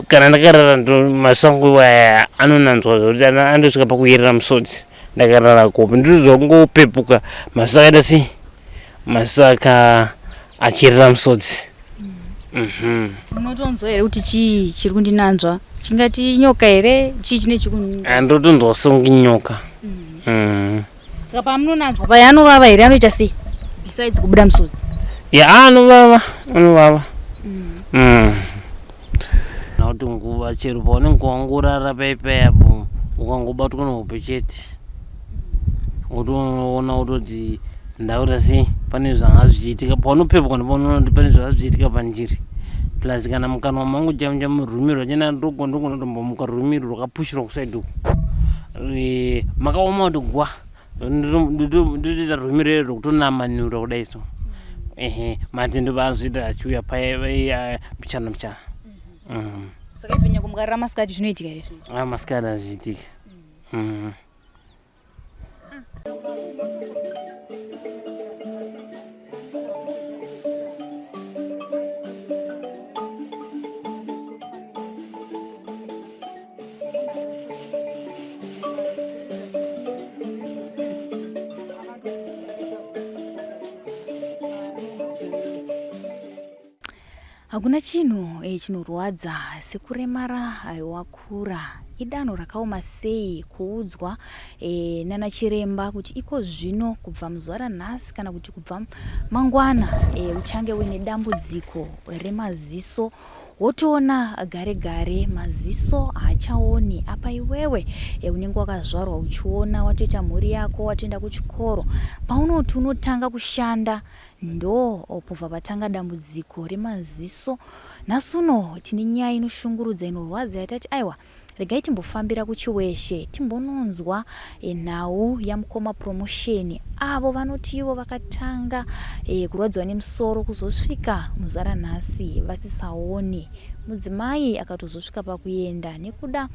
kana ndakarara ndo masango aya anonanzwa zvokuti andosvika pakuyerera musodzi ndakarara kopi ndizongopepuka masaka si masaka achirira musodzi. Unotonzwa here kuti chii chiri kundinanzwa chingati nyoka here chii chine ndotonzwa songi nyoka. Saka pamunonanzwa paya anovava here anoita sei besides kubuda musodzi? Anovava nauti nguva chero paunenge wangorara paipayapo ukangobatwa nehope chete utoona utoti ndakuta sei pane zvanga zvichiitika paunopepuka ndopaunoona kuti pane zvanga zvichiitika panjiri plus kana mukanwa mangu chamucha murumiro rwachena ndogona kutombomuka rurumiro rwakapushirwa kusaidi uku makaoma kuti gwa ndotoita rurumiro iro rwekutonamanura kudai so matendo paazvita achiuya pichana. Saka ife nyako mukarara masikati zvinoitika here? Masikati hazviitika. Hakuna chinhu chinorwadza sekuremara wakura. Idanho rakaoma sei kuudzwa nana chiremba kuti iko zvino kubva muzuva ranhasi kana kuti kubva mangwana uchange uine dambudziko remaziso. Wotoona gare gare maziso haachaoni apa iwewe unenge wakazvarwa uchiona, watoita mhuri yako, watoenda kuchikoro, paunoti unotanga kushanda ndo pobva patanga dambudziko remaziso. Nhasuno tine nyaya inoshungurudza inorwadza yatati aiwa regai timbofambira kuchiweshe timbononzwa nhau yamukoma promotion avo vanoti ivo vakatanga kurwadzwa nemusoro kuzosvika muzuva ranhasi vasisaoni. Mudzimai akatozosvika pakuenda nekuda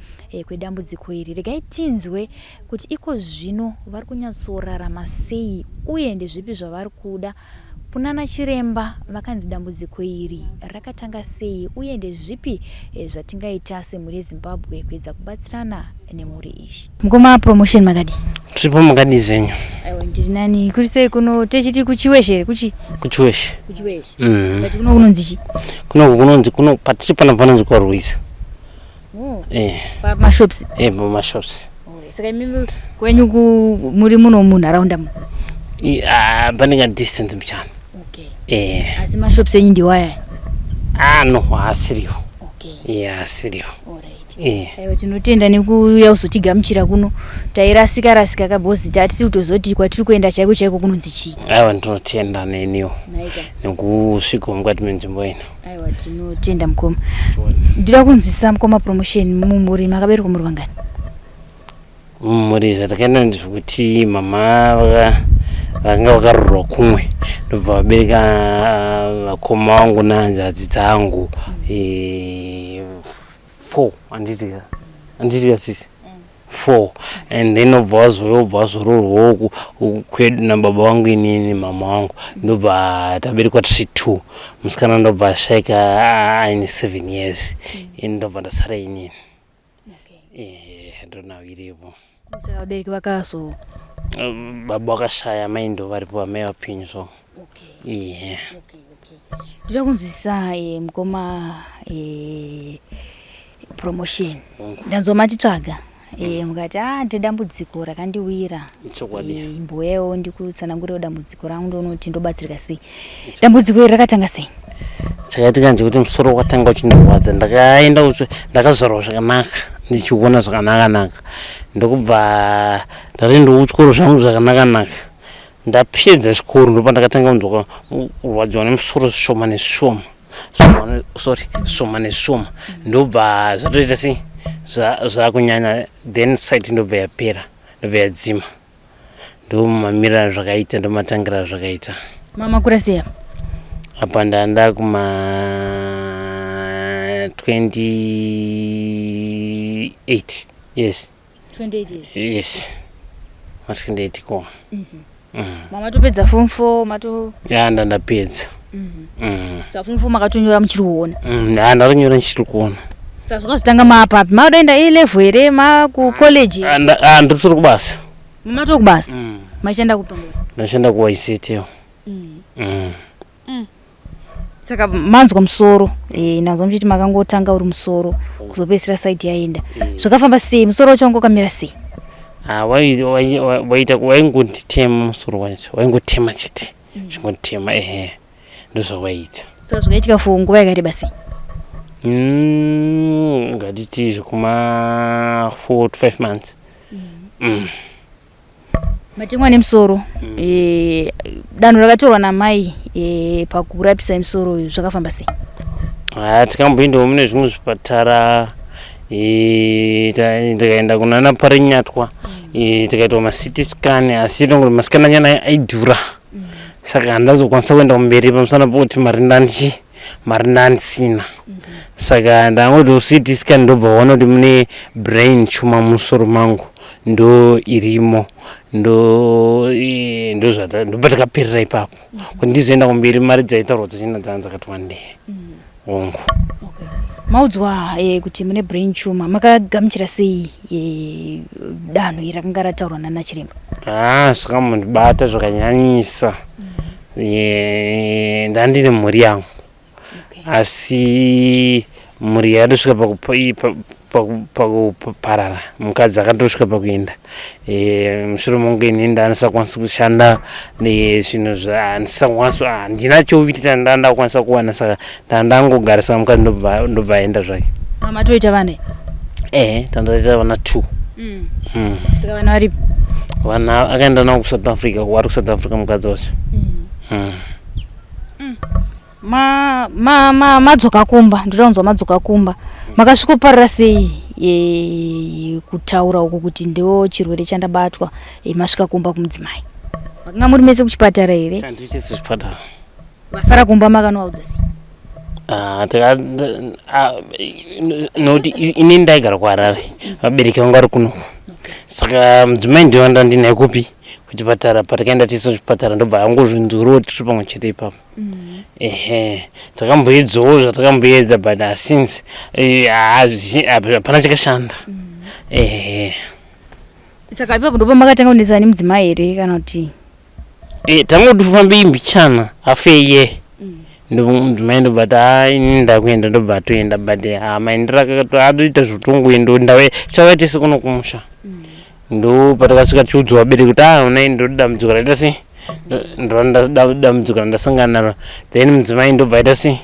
kwedambudziko iri. Regai tinzwe kuti iko zvino vari kunyatsorarama sei uye ndezvipi zvavari kuda kunana chiremba. Vakanzi dambudziko iri rakatanga sei uye ndezvipi zvatingaita semhuri yeZimbabwe kuedza kubatsirana nemhuri ishi. Mukoma promotion makadi tiripo makadi zvenyu? Aiwa ndiri nani kuri sei kuno techiti kuchiweshe kuchiweshe ngati kuno kunonzi chi? Kuno patiri pana panonzi kwaRuiza. Pamashops? Pamashops. Saka imimi kwenyu muri muno munharaunda muno? Panenge distance mchana. Asi mashops enyu ndiwaya? No haasiriwo. Haasiriwo. Aiwa tinotenda nekuuya kuzotigamuchira kuno tairasika kabhozi tatisi kutozoti kwatiri kuenda chaiko kunonzi chii? Aiwa ndinotenda neniwo nekusvikawo mukati menzvimbo ino. Aiwa tinotenda mukoma. Ndira kunzwisa mukoma promotion mumhuri makaberekwa muri vangani? Mumhuri zvatakaenda ndezvekuti mama vanga vakarorwa kumwe ndobva vabereka vakoma vangu nehanzvadzi dzangu 4 handitika sisi 4 and then obva wazororwawo kwedu nababa vangu inini mama vangu ndobva taberekwa tiri 2. Musikana ndobva ashaika aine 7 years ndobva ndasara inini ndonaviripo. Saka vabereki vakaso baba vakashaya mai ndo varipo vamai vapenyu so. Ndira kunzwisa mukoma promotion ndanzwa matitsvaga mukati ndedambudziko rakandiwira imboyawo ndikutsanangurirawo dambudziko rangu ndonoti ndobatsirika sei. Dambudziko iri rakatanga sei? Chakaitika ndechekuti musoro wakatanga uchindirwadza ndakazvarwa zvakanaka ndichiona zvakanaka ndokubva ndarendawo kuchikoro zvangu zvakanaka ndapedza chikoro ndopandakatanga kunzwa kurwadziwa nemusoro zvishoma nezvishoma ndobva zvatoita sei zvakunyanya then site ndobva yapera ndobva yadzima ndomamira zvakaita ndomatangira zvakaita. Mama kura sei apa ndanda kuma 28 yes 28 years? Yes, mas 28 ko. Mama topedza form 4 mato? Ndandapedza. Saka fumfuma akatonyora muchiri kuona. Ndakanyora ndichiri kuona. Saka zvakazotanga maapapi maodaenda A-level here maku college. Ndiri kubasa. Mumato kubasa. Machanda kupangwa. Ndashanda ku YCT. Saka manzwa musoro nanzwa muchiti makangotanga uri musoro kuzopesera site yaenda. Zvakafamba sei musoro wacho kamira sei? Waita waingotema musoro wacho. Waingotema chete. Zvingotema ndozvawaita. Saka zvakaitika for nguva yakareba sei? Ngatiti zvekuma 4 to 5 months. Matemwa nemusoro danho rakatorwa namai pakurapisa musoro zvakafamba sei? Tikamboendawo mune zvimwe zvipatara tikaenda kunana Parinyatwa tikaitwa ma-CT scan asi masikana nyana aidhura saka handazokwanisa kuenda kumberi pamusana pokuti mari ndandisina saka ndangotiwo CT scan ndobva waona kuti mune brain tumor musoro mangu ndo irimo ndobva takaperera ipapo kuti ndizoenda kumberi mari dzaitaurwa dzichina dzakati wandei ongo. Maudzwa kuti mune brain tumor makagamuchira sei danho iri rakanga rataurwa nana chiremba? Zvakambondibata zvakanyanyisa. Ndandine mhuri yangu asi mhuri yadosvika pakuparara. Mukadzi akatosvika pakuenda mushure monge ini ndandisakwanisa kushanda nezvinhu handina chouvitira ndandakwanisa kuwana saka ndandangogarisa mukadzi ndobva aenda zvake. Mama toita vana? Tandaita vana 2. Saka vana varipi? Vana akaenda navo kuSouth Africa, wari kuSouth Africa mukadzi wacho. Madzoka kumba, ndoda kunzwa madzoka kumba. Makasvikoparira sei kutaura uko kuti ndiwo chirwere chandabatwa masvika kumba kumudzimai? Makanga muri mese kuchipatara here? Tandichisi kuchipatara. Vasara kumba makanovaudza sei? Nokuti ini ndaigara kuHarare, vabereki vangu vari kuno. Saka mudzimai ndiwo ndandinaye kupi kuchipatara. Patakaenda tese kuchipatara ndobva angozvinzwirawo tiri pamwe chete ipapo. Takamboedzawo zvatakamboedza but since hapana chakashanda. Saka ipapo ndipo makatanga kunetsana nemudzimai here kana kuti? Tangoti fambei mbichana afeye. Mudzimai ndobva ini ndakuenda ndobva atoenda but maendero akaita zvotongoenda ndawe chavaitese kuno kumusha. Ndo patakasvika tichiudzwa vabereki kuti unai ndodambudziko raita sei? Ndodambudziko randasangana naro. Then mudzimai ndobva aita sei?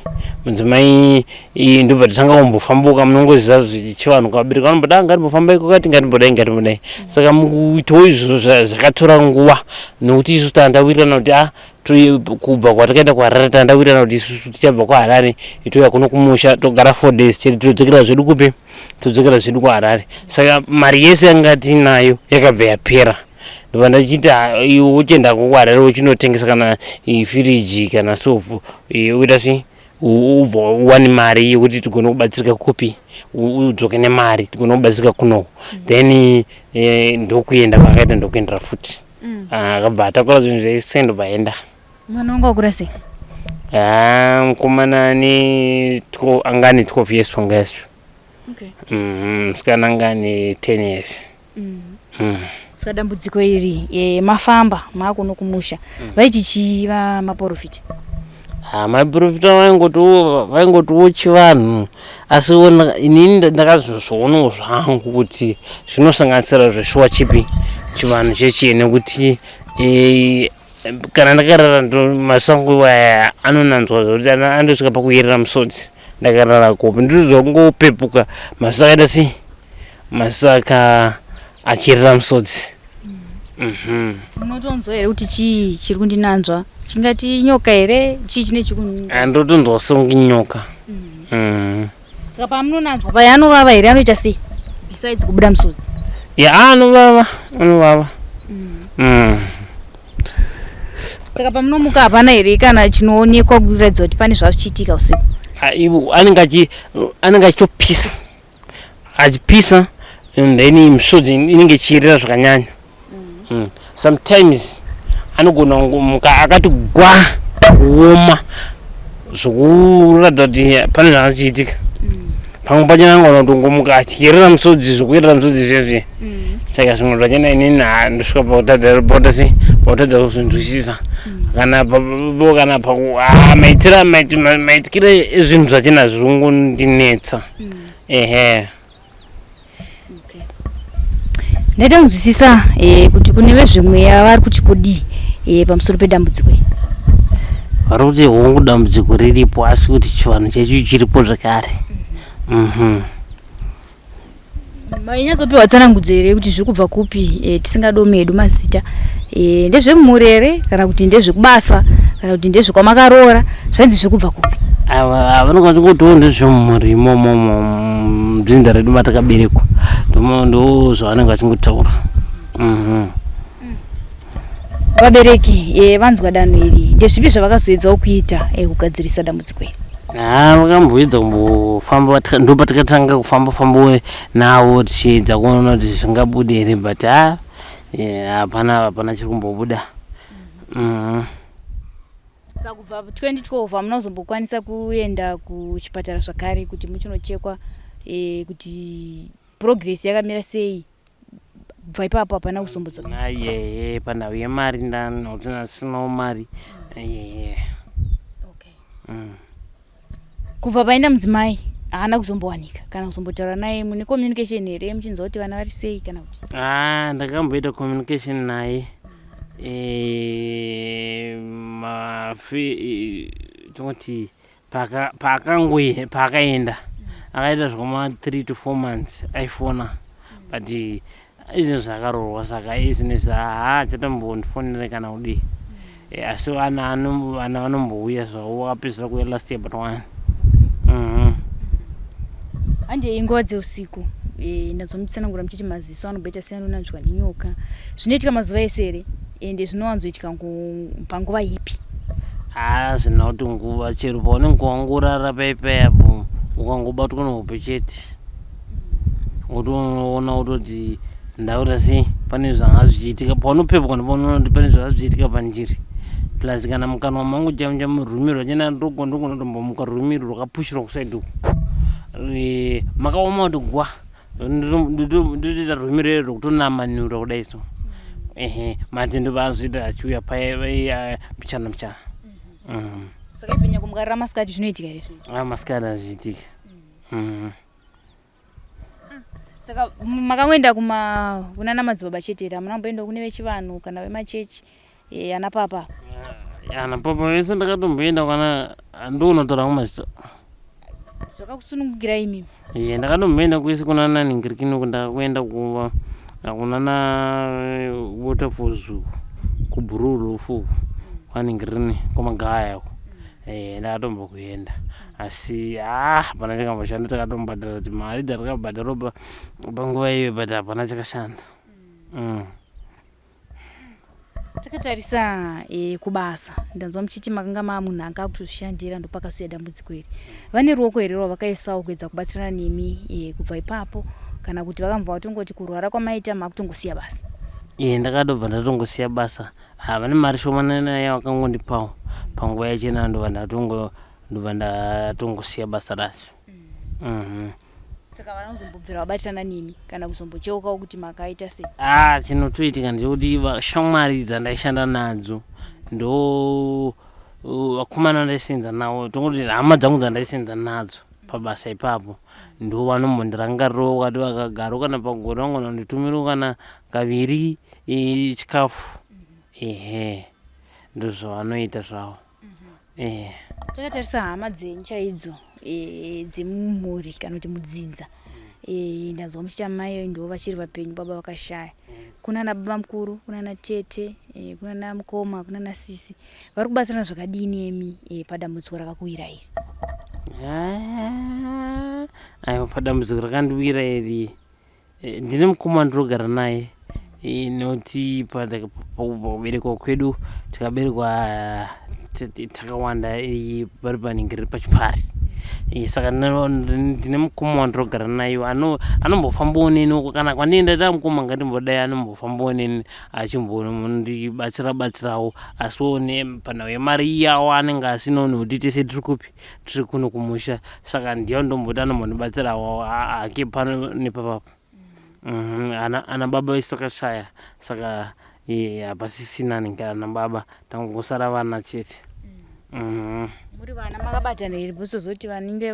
Mudzimai ndobva tatanga kumbofambuka munongoziva zvichivanhu kuvabereki vanomboti ngatimbofambai kwakati ngatimbodai. Saka mukuitawo izvo zvakatora nguva nokuti isusu tandawirirana kuti kubva kwatakaenda kuHarare tandawirirana kuti isusu tichabva kuHarare itouya kuno kumusha togara 4 days chete todzokera zvedu kupi? Todzokera zvedu kuHarare. Saka mari yese yanga tinayo yakabva yapera. Ndobva ndachiti iwe uchienda kuHarare uchinotengesa kana firiji kana stovu uita sei? Ubva uwane mari yekuti tigone kubatsirika kupi? Udzoke nemari tigone kubatsirika kuno. Then ndokuenda pakaita ndokuendera futi. Akabva atakura zvinhu zvese ndobva aenda. Mwana wangu wakura sei? Mukomana angane 12 years panga yacho. Musikana angane 10 years. Saka dambudziko iri mafamba maakuno kumusha vaiti chiva maprofita? Maprofita vaingotiwo chivanhu asi inini ndakazozvoonawo zvangu kuti zvinosanganisira zveshuwa chipi chivanhu chechene kuti kana ndakarara masango iwaya anonanzwa zvokuti andosvika pakuyerera musodzi ndakarara kopo ndizongopepuka masu akaita sei? Masu achirira musodzi. Unotonzwa here kuti chii chiri kundinanzwa? Chingati nyoka here? Chii chine chiri ndotonzwa songe nyoka. Saka pamunonanzwa paya anovava here anoita sei besides kubuda musodzi? Anovava. Saka pamunomuka hapana here kana chinoonekwa kuratidza kuti pane zvazvichiitika usiku? Anenge achitopisa achipisa and then misodzi inenge ichiyerera zvakanyanya. Sometimes anogona muka akati gwa kuoma zvokuratidza kuti pane zvakachiitika pamwe pachona angona kutongomuka achicherera musodzi zvokuitira musodzi izvezvi saka zvimwe zvachena inini ndosvika pakutadza kuzvinzwisisa kana maitikire ezvinhu zvachena zvirongondinetsa ndaida kunzwisisa kuti kune vezvemweya vari kuti kudii pamusoro pedambudziko vari kuti hongu dambudziko riripo asi kuti chivanhu chechu chiripo zvakare mainyazopiwa tsanangudzo here kuti zviri kubva kupi tisingadomedu mazita ndezvemumurere kana kuti ndezvekubasa kana kuti ndezvekwamakaroora zvainzi zviri kubva kupi vanokwanisa kutiwo ndezvemumuri imomo mudzinza redu matakaberekwa ndo zvavanenge vachingotaura vabereki vanzwa danho iri ndezvipi zvavakazoedzawo kuita kugadzirisa dambudziko iri vakamboedza kumbofamba ndo patakatanga kufamba navo tichiedza kuona kuti zvingabude here but hapana chiri kumbobuda. Saka kubva 2012 hamunozombokwanisa kuenda kuchipatara zvakare kuti muchinochekwa kuti progress yakamira sei? Bva ipapo hapana kuzombodzoka? Panhau yemari ndanoti ndasinawo mari. Kubva paenda mudzimai haana kuzombowanika kana kuzombotaura naye mune communication here muchinzwa kuti vana vari sei kana kuti? Ndakamboita communication naye toti paakaenda akaita zvakama 3 to 4 months aifona but izvi zvakarorwa saka izvinezvi chatombofonera kana kudii asi vana vanombouya zvavo vakapedzisira kuuya last year but 1 hande inguva dzeusiku ndadzomutsanangura muchiti maziso anomboita seanonanzvwa nenyoka zvinoitika mazuva ese here ende zvinowanzoitika panguva ipi? Zvina kuti nguva chero paunenge wangorara paipayapo ukangobatwa nehope chete utoona kutoti ndaura sei pane zvanga zvichiitika paunopepwa nepaunoona kuti pane zvanga zvichiitika panjiri plus kana mukanwa mangu chamucha murumiro chena ndogonotombomuka rurumiro rwakapushirwa kusaidi uku makaoma kuti gwa ndotoita rurumiro iro rwekutonamanura kudai so matendo paazvita achiuya pichana saka ifenya kumukarira masikati zvinoitika here? Masikati azviitika. Saka makangoenda kunana madzibaba chete here hamuna kumboenda kune vechivanhu kana vemachechi ana papa? Ana papa vese ndakatomboenda kana ndounotaura kumazita. Zvakakusunungukirai imimi? Ndakatomboenda kwese kunana ningirikino ndakakuenda kunana waterfalls kubhururufu kwaningirine kwamagaya ndakatombokuenda asi hapana chakamboshanda takatombhadhara dzimari dzatakabhadhara panguva iyo but hapana chakashanda. Takatarisa kubasa ndanzwa muchiti makanga munhu anga kutozvishandira ndopakasuya dambudziko iri. Vane ruoko here rwavakaisawo kuedza kubatsirana nemi kubva ipapo kana kuti vakambva vatongoti kurwara kwamaita makutongosiya basa? Ndakatobva ndatongosiya basa. Vane mari shomanana yavakangondipawo panguva yachena ndobva ndatongosiya basa racho. Saka vana kuzombobvira vabatirana nemi kana kuzombocheukawo kuti makaita sei? Chinotoitika ndechekuti shamwari dzandaishanda nadzo ndo vakomana vandaisenza navo tongoti hama dzangu dzandaisenza nadzo pabasa ipapo ndo vanombondirangarirawo vakati vakagaro kana pagore vangona nditumirawo kana kaviri chikafu ndo zvavanoita zvavo. Takatarisa hama dzenyu chaidzo dzemumhuri kana kuti mudzinza ndanzwa muchiti amai ndo vachiri vapenyu baba vakashaya kunana baba mukuru kunana tete kunana mukoma kunana sisi vari kubatsirana zvakadini emi padambudziko rakakuwira iri? Aiwa padambudziko rakandiwira iri ndine mukoma ndinogara naye noti pakuberekwa kwedu takaberekwa takawanda pari paningiriri pachipari saka ndine mukoma wandinogara naye anombofambawo neni uko kana kwandinda ta mukoma ngatimbodai anombofambawo neni achimbobatsirawo asiwo panhau yemari iyawo anenge asinawo nekuti tese tiri kupi tiri kuno kumusha saka ndiyo ndomboti anombondibatsirawo hake pano nepapapo. Ana baba vese vakashaya saka hapasisina ana baba tangosara vana chete. Muri vana makabatana here bhozozoti vanenge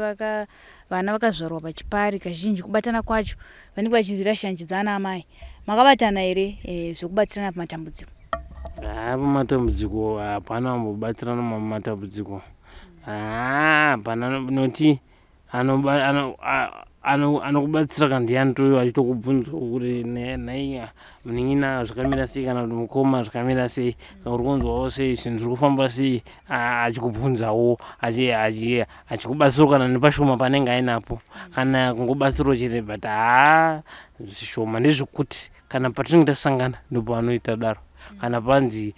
vana vakazvarwa pachipari kazhinji kubatana kwacho vanenge vachirwira shanje dzana amai makabatana here zvekubatsirana pamatambudziko? Pamatambudziko hapana ambobatsirana pamatambudziko, hapana noti anokubatsira kana ndiani toyo achitokubvunzawo kuti nhai munin'ina zvakamira sei kana kuti mukoma zvakamira sei kana uri kunzwawo sei zvinhu zviri kufamba sei achikubvunzawo achikubatsirawo kana nepashoma panenge ainapo kana kungobatsirawo chete but zvishoma ndezvekuti kana patinenge tasangana ndopanoita daro kana panzi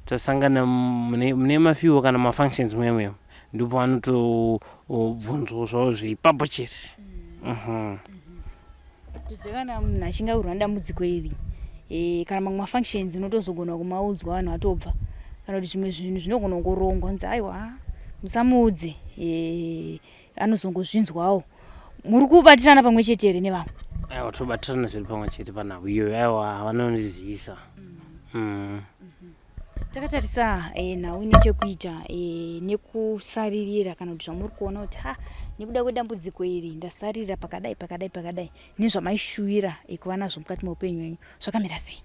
tasangana mune mafiwo kana mafunctions mwemwemo ndipo vanotobvunzawo zvavo zveipapo chete. Toziva kana munhu achinge awirwa nedambudziko iri kana mamwe mafunctions unotozogona kumaudzwa vanhu vatobva kana kuti zvimwe zvinhu zvinogona kungorongwa kunzi aiwa musamuudze anozongozvinzwawo. Muri kubatirana pamwe chete here nevamwe? Aiwa tobatirana zviri pamwe chete panhau iyoyo, aiwa vanondizivisa. Takatarisa nhau nechekuita nekusaririra kana kuti zvamuri kuona kuti nekuda kwedambudziko iri ndasaririra pakadai nezvamaishuwira kuva nazvo mukati meupenyu hwenyu zvakamira sei?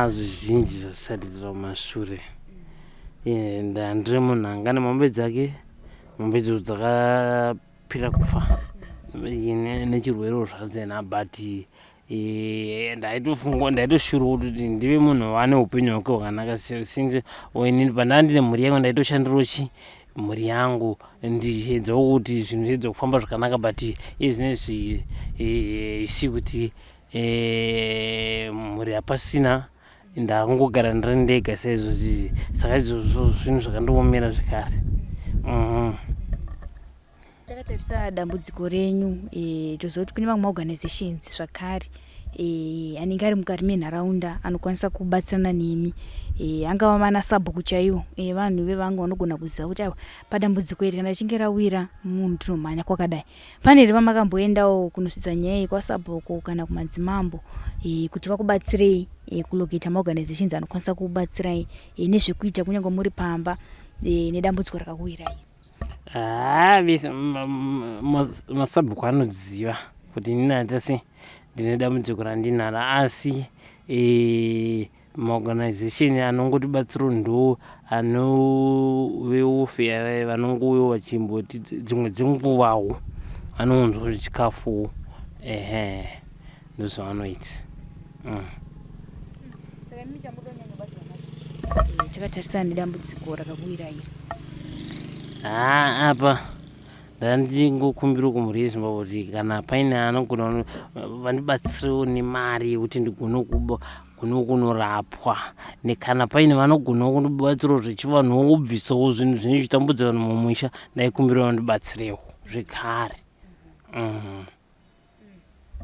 Zvizhinji zvasaririra mumashure. Ndiri munhu anga nemombe dzake, mombe idzo dzakapera kufa nechirwere zvadzena but ndaitoshuruwo kuti ndive munhu wane upenyu hwake hwakanaka since inini pandanga ndine mhuri yangu ndaitoshandirawo mhuri yangu ndichiedzawo kuti zvinhu zviedza kufamba zvakanaka but iye zvinezvi isi kuti mhuri hapasina ndakungogara ndiri ndega saizvozvi saka izvozvo zvinhu zvakandiomera zvekare. Takatarisa dambudziko renyu toziva kuti kune mamwe organizations zvakare anenge ari mukati menharaunda anokwanisa kubatsirana nemi angava manasabhuku chaivo vanhu vevanga vanogona kuziva kuti padambudziko iri kana richinge rawira munhu tinomhanya kwakadai. Pane here pamakamboendawo kunosvitsa nyaya kwasabhuku kana kumadzimambo kuti vakubatsirei kuloketa maorganizations anokwanisa kubatsirai nezvekuita kunyange muri pamba nedambudziko rakakuwirai? Masabhuku anodziva kuti inini handasi ndine dambudziko randinaro asi maorganization anongotibatsirawo ndo anoveofe vanongouyawo vachimboti dzimwe dzenguvawo vanonzwa zvechikafuwo ndozvavanoita. Takatarisana nedambudziko rakakuwirai iri apa ndandingokumbira kumhuri yezimbabwe kuti kana paine anogona vandibatsirewo nemari yekuti ndigone kunorapwa nekana paine vanogonawo kundibatsirawo zvechivanhu wobvisawo zvinhu zvinochitambudza vanhu mumusha ndaikumbirawo vandibatsirewo zvekare.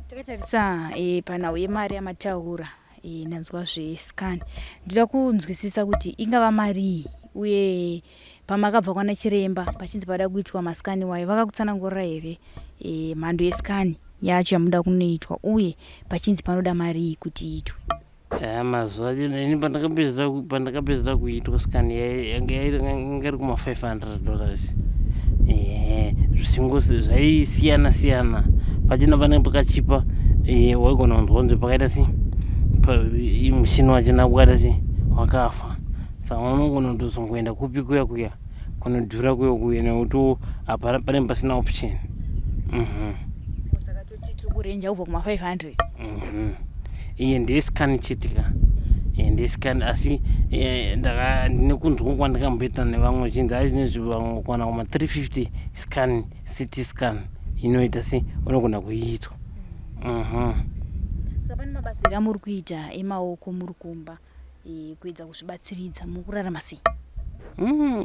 Takatarisa panhau yemari yamataura ndanzwa zvescan ndoda kunzwisisa kuti ingava marii uye pamakabva kwana chiremba pachinzi pada kuitwa maskani wayo vakakutsanangurira here mhando yeskani yacho yamuda kunoitwa uye pachinzi panoda marii kuti iitwe? Mazuva ini pandakapedzera kuitwa skani yanga iri kuma$500 zvisingosi zvaisiyana pachina panenge pakachipa waigona kunzwa pakaita si mushini wachina wakaita si wakafa saka unogona kutozongoenda kupi kuya kunodhura kuya nekuti panenge pasina option. Saka toti tikurenja kubva kuma$500 iye ndeskani chetika ndeskani asi ndine kunzwa kwandakamboita nevamwe chinzi azvinezvivamwe kwana kuma$350 scan CT scan inoita se unogona kuiitwa. Saka pane mabasa ere amuri kuita emaoko muri kumba kuedza kuzvibatsiridza mukurarama sei?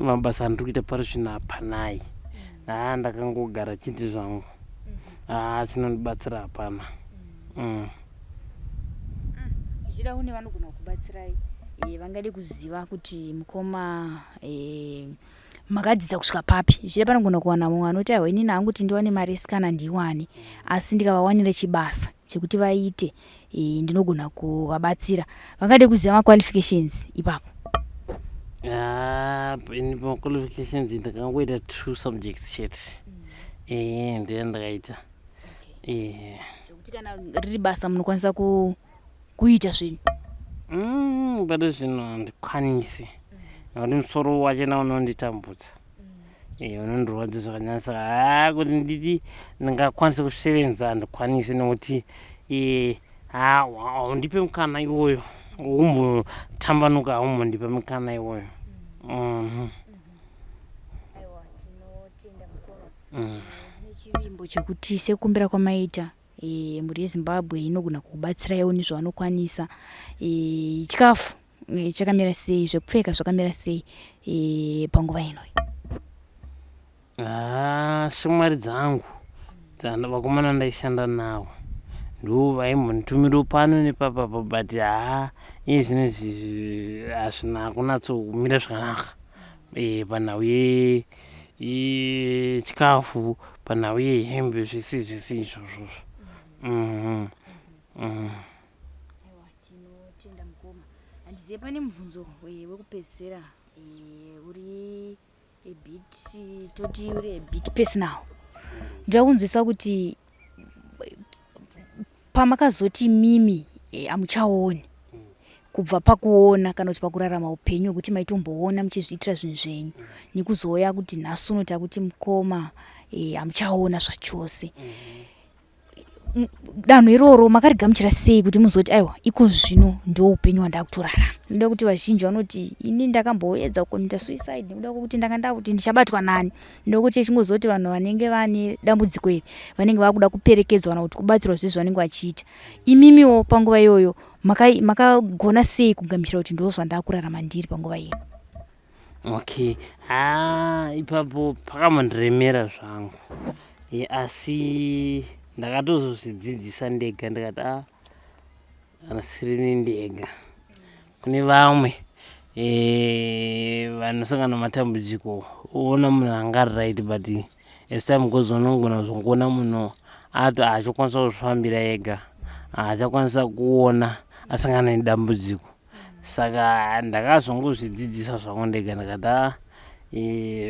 Mabasa andiri kuita pari zvino hapanai ndakangogara chiti zvangu chinondibatsira hapana. Ichida kune vanogona kubatsirai vangade kuziva kuti mukoma makadzidza kusvika papi. Ichida panogona kuwana mumwe anoti aiwa inini hanguti ndiwane mari kana ndiwane, asi ndikavawanira chibasa chekuti vaite ndinogona kuvabatsira. Vangade kuziva maqualifications ipapo. In qualifications ndakangoita 2 subjects chete. Ndiyo ndakaita. Kuti kana riri basa munokwanisa kuita zvinhu. Bado zvino handikwanisi nokuti musoro wachena unonditambudza. Unondirwadza zvakanyanya kuti nditi ndingakwanisa kusevenza handikwanisi nokuti haundipe mukana iwoyo umbotambanuka, haumbondipe mukana iwoyo. Aiwa, tinotenda mukoma. Ndine chivimbo chekuti sekumbira kwamaita mhuri yeZimbabwe inogona kukubatsiraiwo nezvavanokwanisa. Chikafu chakamira sei, zvekupfeka zvakamira sei panguva ino? Shamwari dzangu vakomana ndaishanda navo ndo vaimbonditumirawo pano nepapapa, but iye zvinezvi hazvina kunatsokumira zvakanaka panhau yechikafu, panhau yehembe, zvese izvozvo. Tinotenda mukoma. Handizive pane mubvunzo wekupedzisira uri bit personal. Ndoda kunzwisa kuti pamakazoti mimi hamuchaoni kubva pakuona kana kuti pakurarama upenyu hwekuti maitomboona muchizviitira zvinhu zvenyu nekuzouya kuti nhasi uno takuti mukoma hamuchaona zvachose. Danho iroro makarigamuchira sei kuti muzoti aiwa iko zvino ndo upenyu hwandakutorarama? Ndoda kuti vazhinji vanoti ini ndakamboedza kukomita suicide nekuda kwokuti ndanga ndakuti ndichabatwa nani. Ndoda kuti chingozoti vanhu vanenge vane dambudziko iri vanenge vakuda kuperekedzwa kana kuti kubatsirwa zvese zvavanenge vachiita. Imimiwo panguva iyoyo makagona sei kugamuchira kuti ndo zvandakurarama ndiri panguva ino? Okay, ipapo pakamondiremera zvangu, asi ndakatozozvidzidzisa ndega ndikati hanasirini ndega. Kune vamwe vanosangana nematambudziko oona munhu anga ari right, but as time goes on unogona kuzongoona munhu haachakwanisa kuzvifambira ega, haachakwanisa kuona asangana nedambudziko. Saka ndakazongozvidzidzisa zvangu ndega ndikati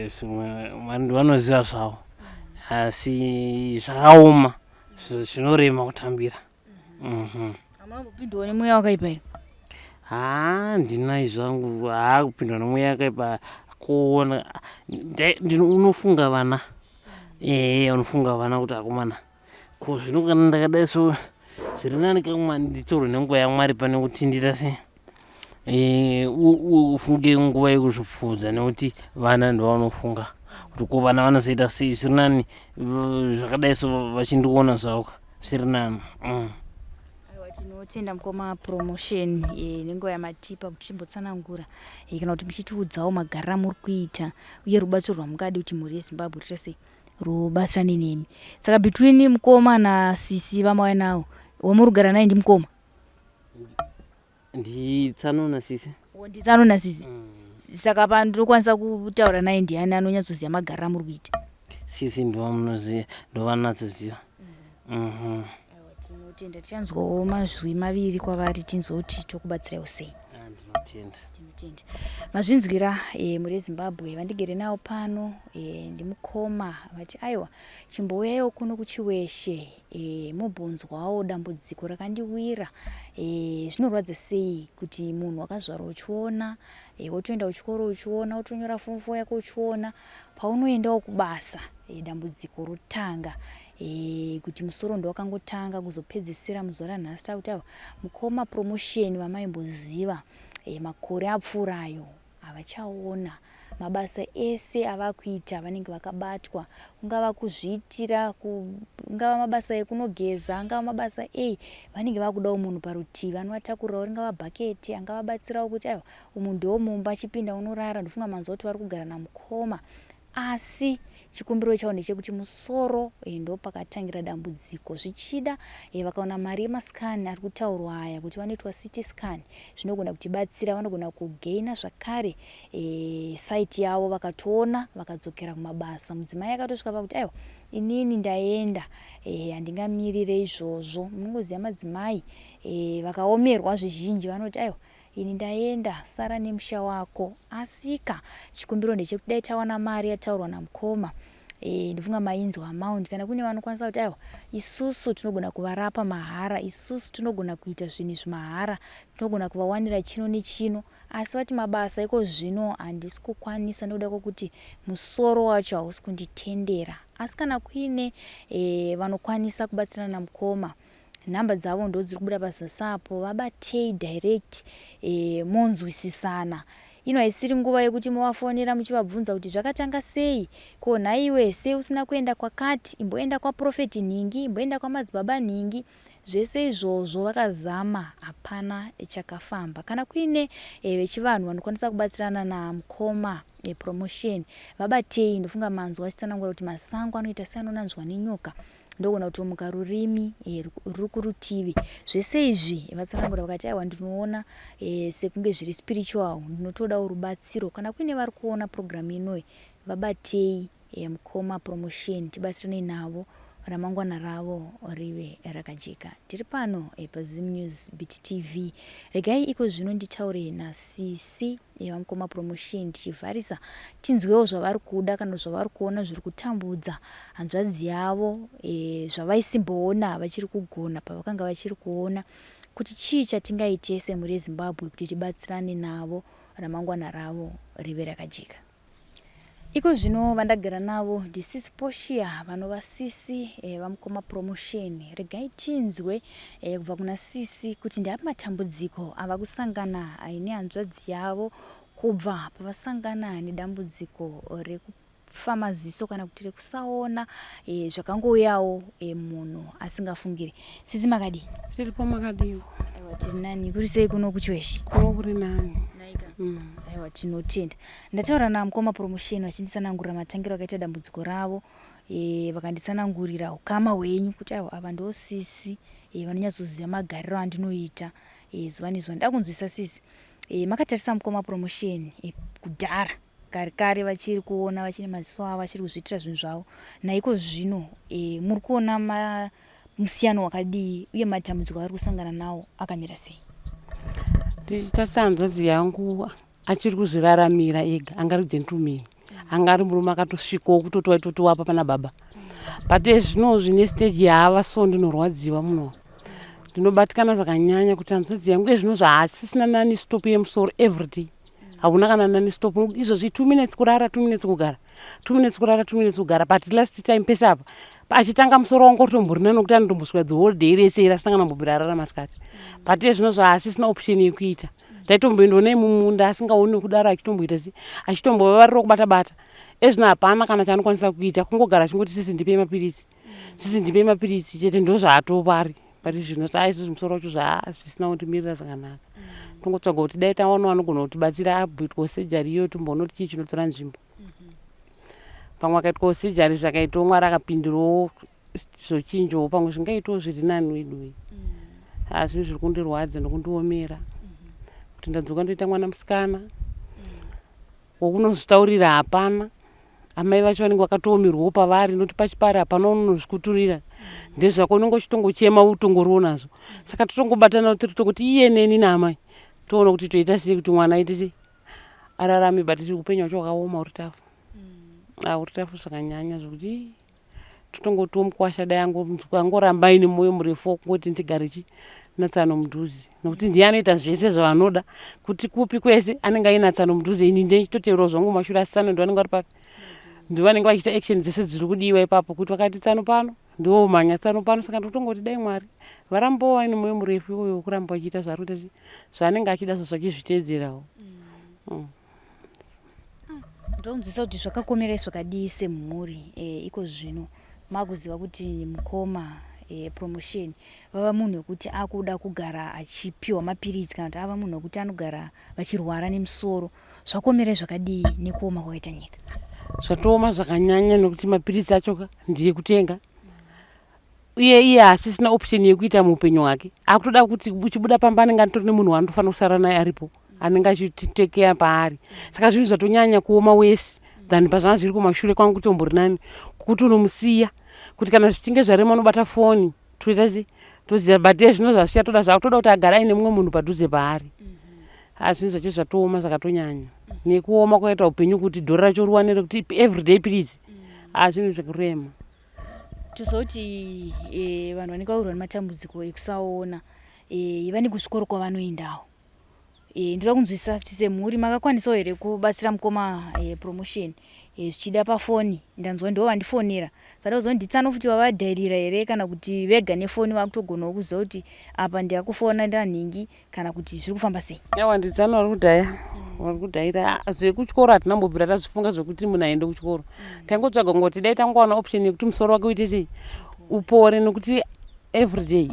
zvimwe vanhu vanoziva zvavo asi zvakaoma zvinorema kutambira. Hamuna nemweya wakaipa here? Ndinai zvangu kupindwa nemweya wakaipa kuona unofunga vana unofunga vana kuti akomana ko zvino kana ndakadai so zviri nani kamwe nditorwe nenguva yaMwari pane kutindira sei ufunge nguva yekuzvipfudza nekuti vana ndovanofunga kuti ko vana vanozoita sei. Zviri nani zvakadai so vachindiona zvavo zviri nani. Tinotenda mukoma promotion nenguva yamatipa kuti chimbotsanangura kana kuti muchitiudzawo magariro amuri kuita uye rubatsiro rwamungade kuti mhuri yeZimbabwe riite sei rubatsirane nemi. Saka between mukoma naSisi vamauya nawo wamuri kugara naye ndimukoma? Nditsano naSisi. Nditsano naSisi. Saka pandinokwanisa kutaura naye ndiani anonyatsoziva magariro amuri kuita? Sisi ndovamunoziva, ndovanatsoziva. Tinotenda tichanzwawo mazwi maviri kwavari tinzoti tokubatsiraiwo sei. Tinotenda mazvinzwira mhuri yeZimbabwe vandigere nawo pano ndimukoma vati aiwa chimbouyaiwo kuno kuchiweshe mubonzwawo dambudziko rakandiwira. Zvinorwadza sei kuti munhu wakazvarwa uchiona wotoenda kuchikoro uchiona wotonyora form 4 yako uchiona paunoendawo kubasa dambudziko rotanga kuti musoro ndo wakangotanga kuzopedzisira muzuva ranhasi takuti aiwa mukoma promotion vamaimboziva makore apfuurayo havachaona. Mabasa ese avakuita vanenge vakabatwa, ungava kuzviitira, ungava mabasa ekunogeza, ungava mabasa vanenge vakudawo munhu parutivi anovatakurirawo, ringava bhaketi angavabatsirawo kuti aiwa umu ndiwo mumba chipinda unorara. Ndofunga manzwa kuti vari kugara namukoma asi chikumbiro chavo ndechekuti musoro ndo pakatangira dambudziko. Zvichida vakaona mari yemasikani ari kutaurwa aya kuti vanoitwa CT scan zvinogona kutibatsira, vanogona kugaina zvakare site yavo, vakatoona vakadzokera kumabasa. Mudzimai akatosvika pakuti aiwa inini ndaenda handingamirire izvozvo. Munongoziva madzimai vakaomerwa zvizhinji vanoti aiwa ini ndaenda sara nemusha wako. Asika chikumbiro ndechekuti dai tawana mari yataurwa namukoma ndifunga mainzwa amount, kana kune vanokwanisa kuti aiwa isusu tinogona kuvarapa mahara, isusu tinogona kuita zvinhu zvimahara, tinogona kuvawanira chino nechino, asi vati mabasa iko zvino handisi kukwanisa nekuda kwokuti musoro wacho hausi kunditendera. Asi kana kuine vanokwanisa kubatsirana namukoma, nhamba dzavo ndo dziri kubuda pazasapo, vabatei direct monzwisisana. Ino haisiri nguva yekuti movafonera muchivabvunza kuti zvakatanga sei, ko nhaiwe sei usina kuenda kwakati, imboenda kwaprofeti Ningi, imboenda kwamadzibaba Ningi. Zvese izvozvo vakazama hapana chakafamba. Kana kuine vechivanhu vanokwanisa kubatsirana namukoma promotion, vabatei. Ndofunga manzwa achitsanangura kuti masango anoita seanonanzwa nenyoka, ndogona kutomuka rurimi ruri kurutivi. Zvese izvi vatsanangura vakati aiwa ndinoona sekunge zviri spiritual, ndinotodawo rubatsiro. Kana kuine vari kuona programu inoyi, vabatei mukoma promotion, tibatsirane navo, ramangwana ravo rive rakajeka. Tiri pano paZim News Beat TV. Regai iko zvino nditaure naCC vamukoma promotion tichivharisa tinzwewo zvavari kuda kana zvavari kuona zviri kutambudza hanzvadzi yavo, zvavaisimboona vachiri kugona pavakanga vachiri kuona, kuti chii chatingaite semhuri yeZimbabwe kuti tibatsirane navo, ramangwana ravo rive rakajeka. Iko zvino vandagara navo ndisisi Poshia vanova sisi vamukoma promotion. Regai tinzwe kubva kuna sisi kuti ndiapi matambudziko ava kusangana aine hanzvadzi yavo kubva pavasangana nedambudziko rekufa maziso kana kuti rekusaona zvakangoyawo munhu asingafungiri. Sisi makadi tiripo makadiwo. Aiwa tiri nani, kuri sei kuno kuchiweshi? Kuno kuri nani. Aiwa tinotenda. Ndataura namukoma promotion vachinditsanangurira matangiro akaita dambudziko ravo, vakanditsanangurira ukama hwenyu kuti aiwa ava ndo sisi vanonyatsoziva magariro andinoita zuva nezuva. Ndakunzwisa sisi, makatarisa mukoma promotion kudhara kare kare vachiri kuona vachine maziso avo vachiri kuzviitira zvinhu zvavo, naiko zvino muri kuona musiyano wakadii uye matambudziko avari kusangana nawo akamira sei? Ndichitasa hanzvadzi yangu achiri kuzviraramira ega, angari gentleman, angari murume akatosvikawo kutoti waitotiwapa pana baba. But zvino zvine stage yaava so ndinorwadziwa muno, ndinobatikana zvakanyanya kuti hanzvadzi yangu ezvino zvaasisina nani stop yemusoro everyday, hauna kana nani stop izvozvi 2 minutes kurara 2 minutes kugara 2 minutes kurara 2 minutes kugara. But last time pese apa achitanga musoro wangu ritomborina nokuti anotomboswera the whole day rese irasina kana mbobirarara masikati. But ezvino zvaasisina option yekuita, taitomboendonei mumunda asingaoni kudaro achitomboita sei, achitombovarira kubata bata. Ezvino hapana kana chaanokwanisa kuita, kungogara achingoti sisi ndipei mapirisi, sisi ndipei mapirisi chete, ndo zvaatovari. Pari zvino saizvozvi musoro wacho zvaasisina kundimirira zvakanaka. Tongotsvaga kuti dai tawana vanogona kutibatsira abhuitwa surgery iyo timbonoti chii chinotora nzvimbo. Pamwe akaitwa surgery zvakaitawo Mwari akapindirawo zvochinjawo, pamwe zvingaitawo zviri nani wedu. Asi zviri kundirwadza nokundiomera kuti ndadzoka ndoita mwana musikana wokunozvitaurira hapana. Amai vacho vanenge vakatoomerwawo pavari, noti pachipari hapana unozvikuturira, ndezvako unenge uchitongochema utongoriwo nazvo. Saka totongobatana tiri toti iye neni naamai toona kuti toita sei kuti mwana aite sei ararame. But upenyu hwacho hwakaoma uri tafu, uri tafu zvakanyanya zvokuti totongotiwo mukwasha dai angoramba aine mwoyo murefu wokungoti ndigare natsano mudhuze, nokuti ndiye anoita zvese zvavanoda kuti kupi kwese anenge aina tsano mudhuze. Ini ndichitoteerawo zvangu mashure, asi tsano ndo vanenge vari papi, ndo vanenge vachiita action dzese dziri kudiwa ipapo, kuti vakati tsano pano ndiwo mhanya tsano pano. Saka ndotongoti dai Mwari varambawo vaine mwoyo murefu iwoyo wokuramba vachiita zvaari kuita zvaanenge achida zvachizviteedzerawo. Ndokunzwisa kuti zvakakomerai zvakadii semhuri iko zvino makuziva kuti mukoma promotion vava munhu wekuti akuda kugara achipiwa mapirisi kana kuti ava munhu wekuti anogara vachirwara nemusoro. Zvakomerai zvakadii nekuoma kwakaita nyika? zvatooma zvakanyanya nokuti mapirisi acho ndiye kutenga iye asisina option yekuita muupenyu hwake akutoda kuti uchibuda pamba anenge atori nemunhu waanofanira kusara naye aripo anenge achitekeya paari saka zvinhu zvatonyanya kuoma wese than pazvanga zviri kumashure kwangu kutombori nani kuti unomusiya kuti kana zvichinge zvarema unobata foni toita sei toziva but zvino zvasiya toda zvakutoda kuti agara aine mumwe munhu padhuze paari zvinhu zvacho zvatooma zvakatonyanya nekuoma kwaita upenyu kuti dhora racho ruwanire kuti everyday please zvinhu zvekurema tozoti vanhu vanenge vaurwa nematambudziko ekusaona vane kuzvikoro kwavanoendawo ndoda kunzwisisa kuti semhuri makakwanisawo here kubatsira mukoma promotion zvichida pafoni ndanzwa ndiwo vandifonera saka uzonditsano futi wavadhairira here kana kuti vega nefoni vakutogonawo kuziva kuti apa ndiyakufona ndanhingi kana kuti zviri kufamba sei yawa nditsano vari kudhaya vari kudhaira zvekuchikoro hatinambobvira tazvifunga zvekuti munhu aende kuchikoro taingotsvaga ngoti dai tangowana option yekuti musoro wake uite sei upore nokuti everyday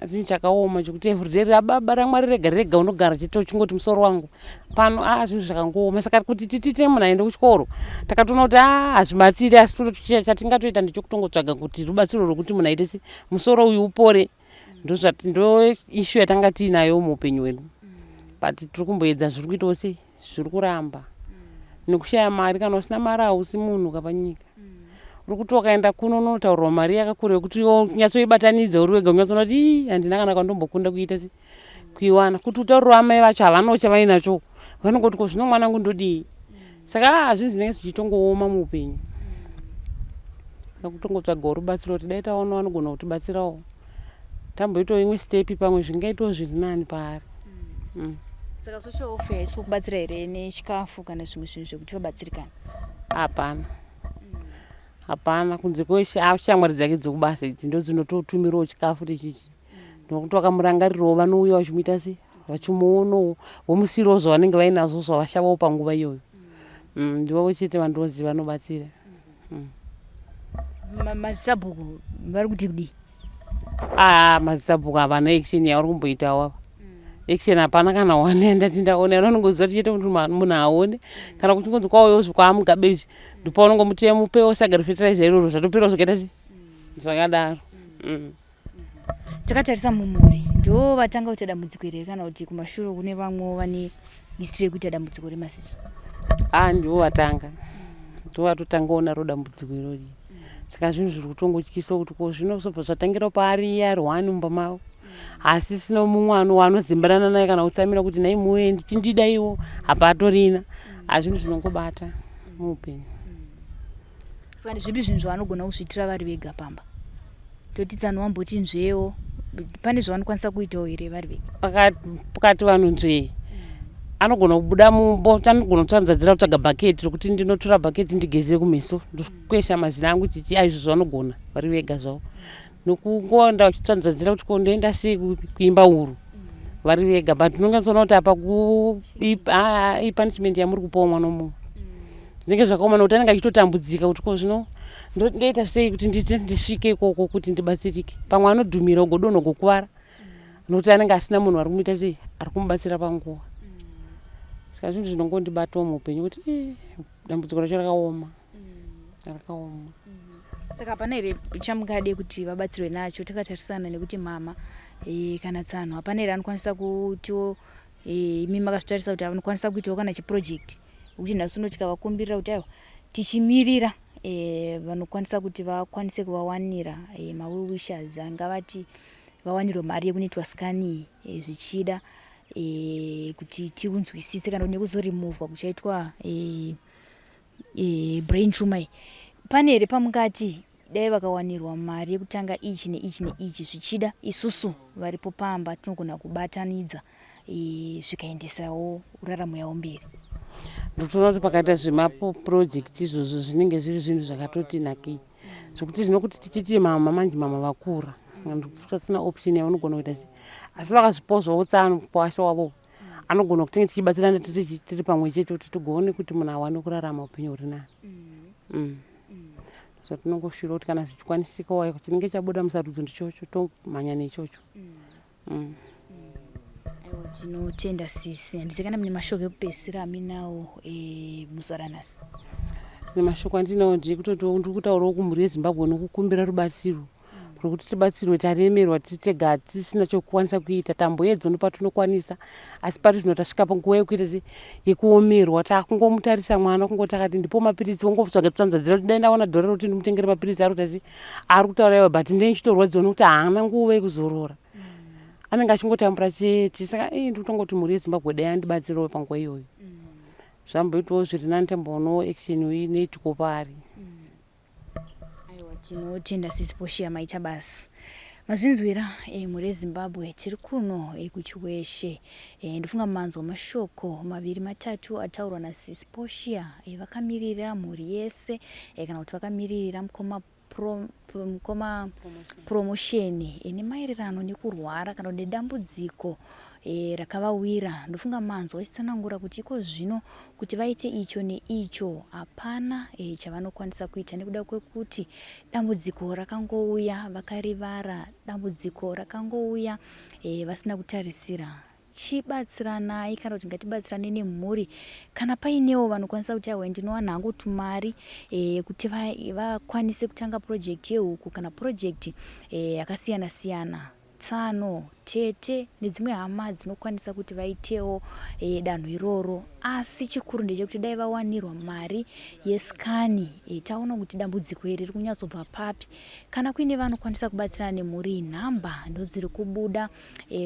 zvinhu chakaoma chokuti everyday rababa ramwari rega rega unogara chingoti musoro wangu pano zvinhu zvakangooma saka kuti titite munhu aende kuchikoro takatoona kuti hazvibatsiri asi chatingatoita ndechekutongotsvaga kuti rubatsiro rwokuti munhu aite sei musoro uyu upore ndo ishu yatanga tiinayo muupenyu hwedu but tiri kumboedza zviri kuitawo sei zviri kuramba nekushaya mari kana usina mari hausi munhu kapanyika uri kuti wakaenda kuno unotaurwa mari yakakura yekuti unyatsoibatanidza uri wega unyatsona kuti handina kana kwandombokunda kuita sei kuiwana kuti utaurira amai vacho havanocha vainacho vanongoti ko zvino mwanangu ndodii saka zvinhu zvinenge zvichitongooma muupenyu saka kutongotsvagawo rubatsiro kuti dai taona vanogona kutibatsirawo tamboitawo imwe stepi pamwe zvingaitawo zviri nani paari saka social welfare isi kubatsira here nechikafu kana zvimwe zvinhu zvekuti vabatsirikana hapana kunze kweshamwari dzake dzokubasa idzi ndo dzinototumirawo chikafu techichi nokuti wakamurangarirawo vanouya vachimuita sei vachimuonawo vomusiyirawo zvavanenge vainazvo zvavashavawo panguva iyoyo ndivavo chete vandoziva vanobatsira mazisabhuku vari kuti kudii mazisabhuku havana action yavari kumboitawo ava action hapana kana one ndati ndaona vanongoziva tichete kuti munhu aone kana kuchingonzi kwauyo zvikwamugabe izvi ndipo vanongomuteya mupewo saga refertilizer iroro zvatopera zvokaita sei zvakadaro takatarisa mumhuri ndo vatanga kuita dambudziko here kana kuti kumashure kune vamwe vane history yekuita dambudziko remaziso ndivo vatanga ndo vatotangawo naro dambudziko irori saka zvinhu zviri kutongotyisa kuti ko zvinosobva zvatangira paari iye ari wani mumba mavo asi sino mumwe anozimbarana naye kana kutsamira kuti nai muwe ndichindidaiwo apa atorina zvinhu zvinongobata muupenyu saka ndezvipi zvinhu zvavanogona kuzviitira vari vega pamba toti tsano wamboti nzvewo pane zvavanokwanisa kuitawo here vari vega pakati vanhu nzvee anogona kubuda mumbo anogona kutsanzadzira kutsvaga bhaketi rokuti ndinotora bhaketi ndigezere kumeso ndokwesha mazina angu chichi aizvo zvavanogona vari vega zvavo nokungoenda uchitsanzadzira kuti kondoenda sei kuimba uru vari vega but unongatsoona kuti apa ipunishment yamuri kupawo mwana mumwe zvinenge zvakaoma nokuti anenge achitotambudzika kuti ko zvino ndoita sei kuti ndisvike ikoko kuti ndibatsirike pamwe anodhumira ugodonha kukuvara nokuti anenge asina munhu ari kumuita sei ari kumubatsira panguva saka zvinhu zvinongondibatawo muupenyu kuti dambudziko racho rakaoma saka hapana here chamungade kuti vabatsirwe nacho takatarisana nekuti mama kana tsano hapana here anokwanisa kutiwo imi makazvitarisa kuti vanokwanisa kuitawo kana chiproject kuti nhasi uno tikavakumbirira kuti aiwa tichimirira vanokwanisa kuti vakwanise kuvawanira mawell wishers angavati vawanirwe mari yekunoitwa skani zvichida kuti tiunzwisise kana nekuzoremovwa kuchaitwa brain tumor pane here pamungati dai vakawanirwa mari yekutanga ichi neichi neichi zvichida isusu varipo pamba tinogona kubatanidza zvikaendesawo uraramo yavo mberi ndotoona kuti pakaita zvemaprojekti izvozvo zvinenge zviri zvinhu zvakatoti nakei zvokuti zvinokuti tichiti mama manje mama vakura tasina option yavanogona kuita sei asi vakazvipozvawo tsano pawasha wavo anogona kutenge tichibatsirana tiri pamwe chete kuti tigoone kuti munhu awane kurarama upenyu huri nani zvatinongoshira kuti kana zvichikwanisikawo chinenge chabuda musarudzo ndichocho tomhanya nechocho tinotenda sisi handisi kana mune mashoko ekupedzisira aminawo muzuva ranhasi nemashoko andinawo ndekutoti ndikutaurawo kumhuri yezimbabwe nokukumbira rubatsiro rwekuti tibatsirwe taremerwa tiri tega tisina chokukwanisa kuita tamboedzo nopatinokwanisa asi pari zvino tasvika panguva yekuita yekuomerwa takungomutarisa mwana kungoti akati ndipo mapirisi wongotsvaga tsanzadzira kuti dai ndaona dhora rekuti ndimutengere mapirisi ari kuti ari kutaura iwa but ndenichitorwadziwa nokuti haana nguva yekuzorora anenge achingotambura chete saka ndikutongoti mhuri yezimbabwe dai andibatsirawo panguva iyoyo zvamboitawo zviri nani tamboonawo action inoitiko pari. Tinotenda sisiposhia maita basi mazvinzwira mhuri yezimbabwe tiri kuno kuchiweshe ndofunga manzwa mashoko maviri matatu ataurwa nasisiposhia vakamirira mhuri yese kana kuti vakamirira mukoma promotion nemaererano nekurwara kana kuti dambudziko rakavawira. Ndofunga manzwa achitsanangura kuti iko zvino kuti vaite icho neicho hapana chavanokwanisa kuita nekuda kwekuti dambudziko rakangouya vakarivara, dambudziko rakangouya vasina kutarisira. Chibatsiranai kana kuti ngatibatsirane nemhuri kana painewo vanokwanisa kuti awe ndinowana hangu tumari kuti vakwanise kutanga project yehuku kana project yakasiyana siyana tsano tete nedzimwe hama dzinokwanisa kuti vaitewo danho iroro. Asi chikuru ndechekuti dai vawanirwa mari yesikani taona kuti dambudziko iri riri kunyatsobva papi kana kuine vanokwanisa kubatsirana nemhuri nhamba ndodziri kubuda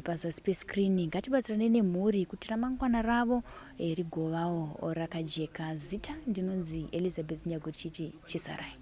pazasi pescreen. Ngatibatsirane nemhuri kuti ramangwana ravo rigovawo rakajeka. Zita ndinonzi Elizabeth Nyagochichi Chisarai.